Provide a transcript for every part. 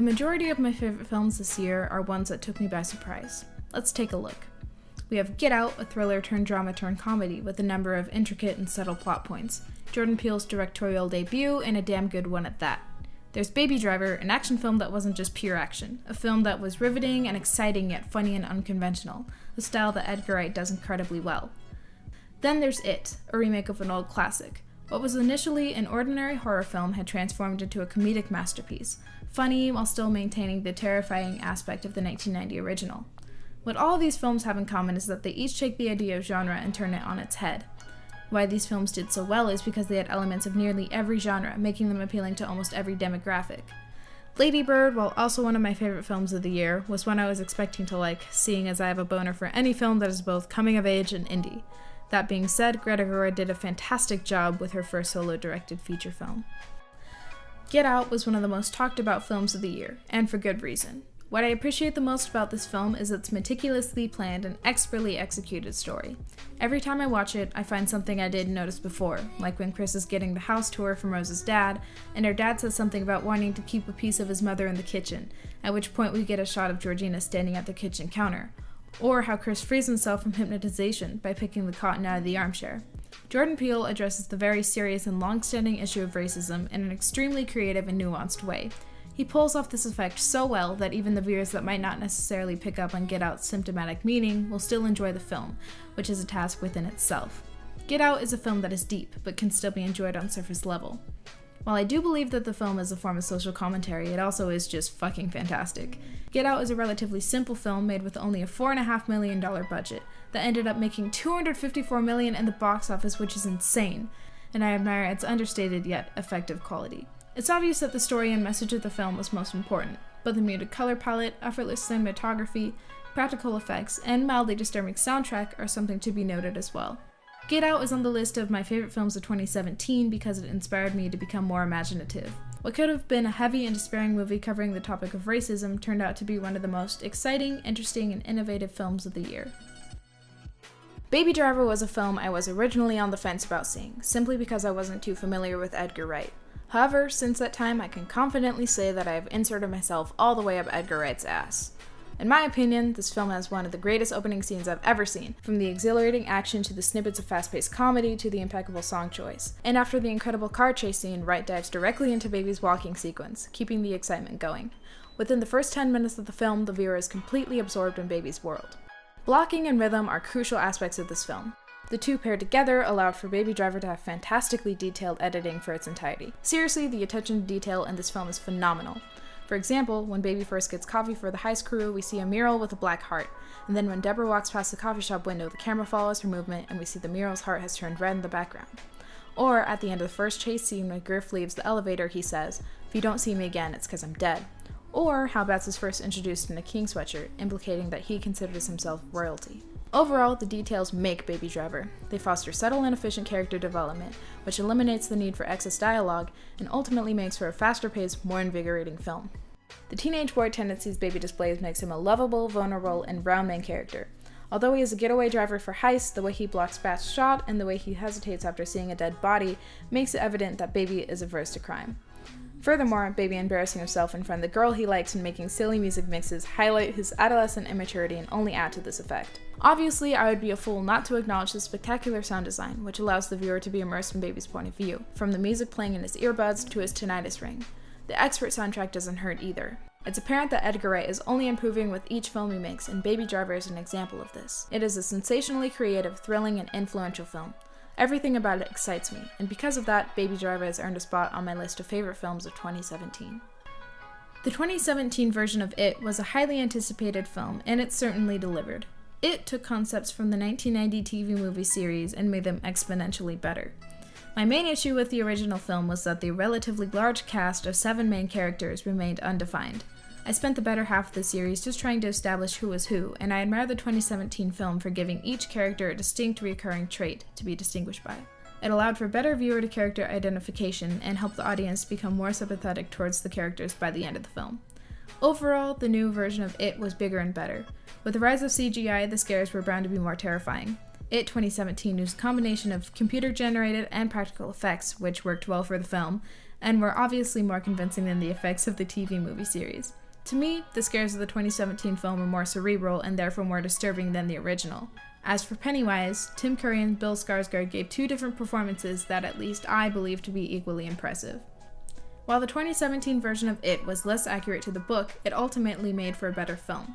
The majority of my favorite films this year are ones that took me by surprise. Let's take a look. We have Get Out, a thriller turned drama turned comedy with a number of intricate and subtle plot points. Jordan Peele's directorial debut, and a damn good one at that. There's Baby Driver, an action film that wasn't just pure action, a film that was riveting and exciting yet funny and unconventional, a style that Edgar Wright does incredibly well. Then there's It, a remake of an old classic. What was initially an ordinary horror film had transformed into a comedic masterpiece, funny while still maintaining the terrifying aspect of the 1990 original. What all of these films have in common is that they each take the idea of genre and turn it on its head. Why these films did so well is because they had elements of nearly every genre, making them appealing to almost every demographic. Lady Bird, while also one of my favorite films of the year, was one I was expecting to like, seeing as I have a boner for any film that is both coming of age and indie. That being said, Greta Gerwig did a fantastic job with her first solo-directed feature film. Get Out was one of the most talked about films of the year, and for good reason. What I appreciate the most about this film is its meticulously planned and expertly executed story. Every time I watch it, I find something I didn't notice before, like when Chris is getting the house tour from Rose's dad, and her dad says something about wanting to keep a piece of his mother in the kitchen, at which point we get a shot of Georgina standing at the kitchen counter. Or how Chris frees himself from hypnotization by picking the cotton out of the armchair. Jordan Peele addresses the very serious and long-standing issue of racism in an extremely creative and nuanced way. He pulls off this effect so well that even the viewers that might not necessarily pick up on Get Out's symptomatic meaning will still enjoy the film, which is a task within itself. Get Out is a film that is deep, but can still be enjoyed on surface level. While I do believe that the film is a form of social commentary, it also is just fucking fantastic. Get Out is a relatively simple film made with only a $4.5 million budget that ended up making $254 million in the box office, which is insane, and I admire its understated yet effective quality. It's obvious that the story and message of the film was most important, but the muted color palette, effortless cinematography, practical effects, and mildly disturbing soundtrack are something to be noted as well. Get Out is on the list of my favorite films of 2017 because it inspired me to become more imaginative. What could have been a heavy and despairing movie covering the topic of racism turned out to be one of the most exciting, interesting, and innovative films of the year. Baby Driver was a film I was originally on the fence about seeing, simply because I wasn't too familiar with Edgar Wright. However, since that time, I can confidently say that I have inserted myself all the way up Edgar Wright's ass. In my opinion, this film has one of the greatest opening scenes I've ever seen, from the exhilarating action to the snippets of fast-paced comedy to the impeccable song choice. And after the incredible car chase scene, Wright dives directly into Baby's walking sequence, keeping the excitement going. Within the first 10 minutes of the film, the viewer is completely absorbed in Baby's world. Blocking and rhythm are crucial aspects of this film. The two paired together allowed for Baby Driver to have fantastically detailed editing for its entirety. Seriously, the attention to detail in this film is phenomenal. For example, when Baby first gets coffee for the heist crew, we see a mural with a black heart, and then when Deborah walks past the coffee shop window, the camera follows her movement and we see the mural's heart has turned red in the background. Or, at the end of the first chase scene when Griff leaves the elevator, he says, "If you don't see me again, it's 'cause I'm dead." Or how Bats is first introduced in a king sweatshirt, implicating that he considers himself royalty. Overall, the details make Baby Driver. They foster subtle and efficient character development, which eliminates the need for excess dialogue, and ultimately makes for a faster-paced, more invigorating film. The teenage boy tendencies Baby displays makes him a lovable, vulnerable, and round main character. Although he is a getaway driver for heists, the way he blocks Bat's shot and the way he hesitates after seeing a dead body makes it evident that Baby is averse to crime. Furthermore, Baby embarrassing himself in front of the girl he likes and making silly music mixes highlight his adolescent immaturity and only add to this effect. Obviously, I would be a fool not to acknowledge the spectacular sound design, which allows the viewer to be immersed in Baby's point of view, from the music playing in his earbuds to his tinnitus ring. The expert soundtrack doesn't hurt either. It's apparent that Edgar Wright is only improving with each film he makes, and Baby Driver is an example of this. It is a sensationally creative, thrilling, and influential film. Everything about it excites me, and because of that, Baby Driver has earned a spot on my list of favorite films of 2017. The 2017 version of It was a highly anticipated film, and it certainly delivered. It took concepts from the 1990 TV movie series and made them exponentially better. My main issue with the original film was that the relatively large cast of 7 main characters remained undefined. I spent the better half of the series just trying to establish who was who, and I admire the 2017 film for giving each character a distinct recurring trait to be distinguished by. It allowed for better viewer-to-character identification and helped the audience become more sympathetic towards the characters by the end of the film. Overall, the new version of It was bigger and better. With the rise of CGI, the scares were bound to be more terrifying. It 2017 used a combination of computer-generated and practical effects, which worked well for the film, and were obviously more convincing than the effects of the TV movie series. To me, the scares of the 2017 film were more cerebral and therefore more disturbing than the original. As for Pennywise, Tim Curry and Bill Skarsgård gave two different performances that at least I believe to be equally impressive. While the 2017 version of It was less accurate to the book, it ultimately made for a better film.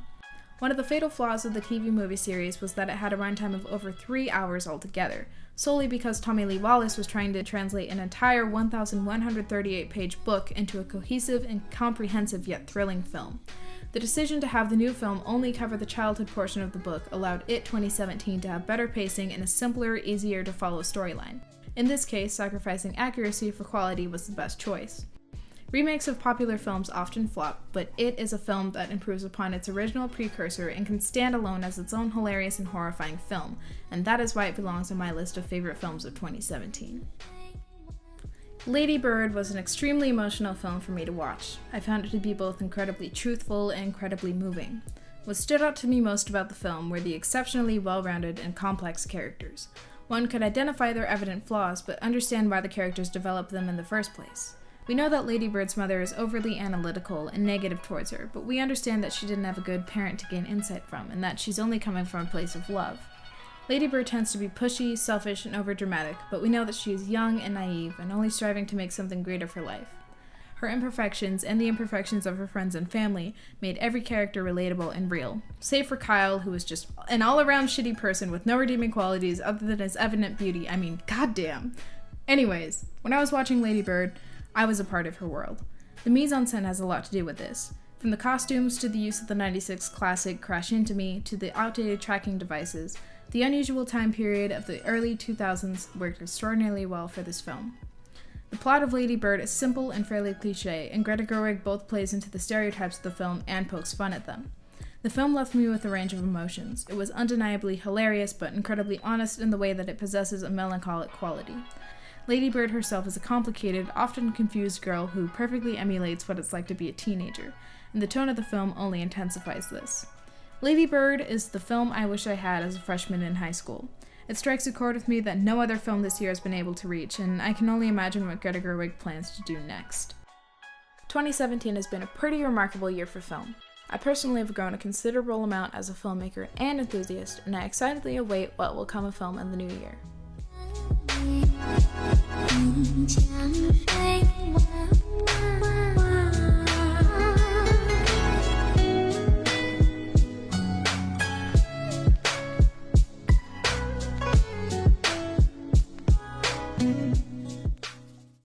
One of the fatal flaws of the TV movie series was that it had a runtime of over 3 hours altogether, solely because Tommy Lee Wallace was trying to translate an entire 1,138-page book into a cohesive and comprehensive yet thrilling film. The decision to have the new film only cover the childhood portion of the book allowed It 2017 to have better pacing and a simpler, easier-to-follow storyline. In this case, sacrificing accuracy for quality was the best choice. Remakes of popular films often flop, but It is a film that improves upon its original precursor and can stand alone as its own hilarious and horrifying film, and that is why it belongs on my list of favorite films of 2017. Lady Bird was an extremely emotional film for me to watch. I found it to be both incredibly truthful and incredibly moving. What stood out to me most about the film were the exceptionally well-rounded and complex characters. One could identify their evident flaws, but understand why the characters developed them in the first place. We know that Lady Bird's mother is overly analytical and negative towards her, but we understand that she didn't have a good parent to gain insight from, and that she's only coming from a place of love. Lady Bird tends to be pushy, selfish, and overdramatic, but we know that she is young and naive, and only striving to make something great of her life. Her imperfections, and the imperfections of her friends and family, made every character relatable and real, save for Kyle, who was just an all-around shitty person with no redeeming qualities other than his evident beauty. I mean, goddamn. Anyways, when I was watching Lady Bird, I was a part of her world. The mise-en-scène has a lot to do with this. From the costumes to the use of the 96 classic Crash Into Me to the outdated tracking devices, the unusual time period of the early 2000s worked extraordinarily well for this film. The plot of Lady Bird is simple and fairly cliché, and Greta Gerwig both plays into the stereotypes of the film and pokes fun at them. The film left me with a range of emotions. It was undeniably hilarious, but incredibly honest in the way that it possesses a melancholic quality. Lady Bird herself is a complicated, often confused girl who perfectly emulates what it's like to be a teenager, and the tone of the film only intensifies this. Lady Bird is the film I wish I had as a freshman in high school. It strikes a chord with me that no other film this year has been able to reach, and I can only imagine what Greta Gerwig plans to do next. 2017 has been a pretty remarkable year for film. I personally have grown a considerable amount as a filmmaker and enthusiast, and I excitedly await what will come of film in the new year. chẳng thấy qua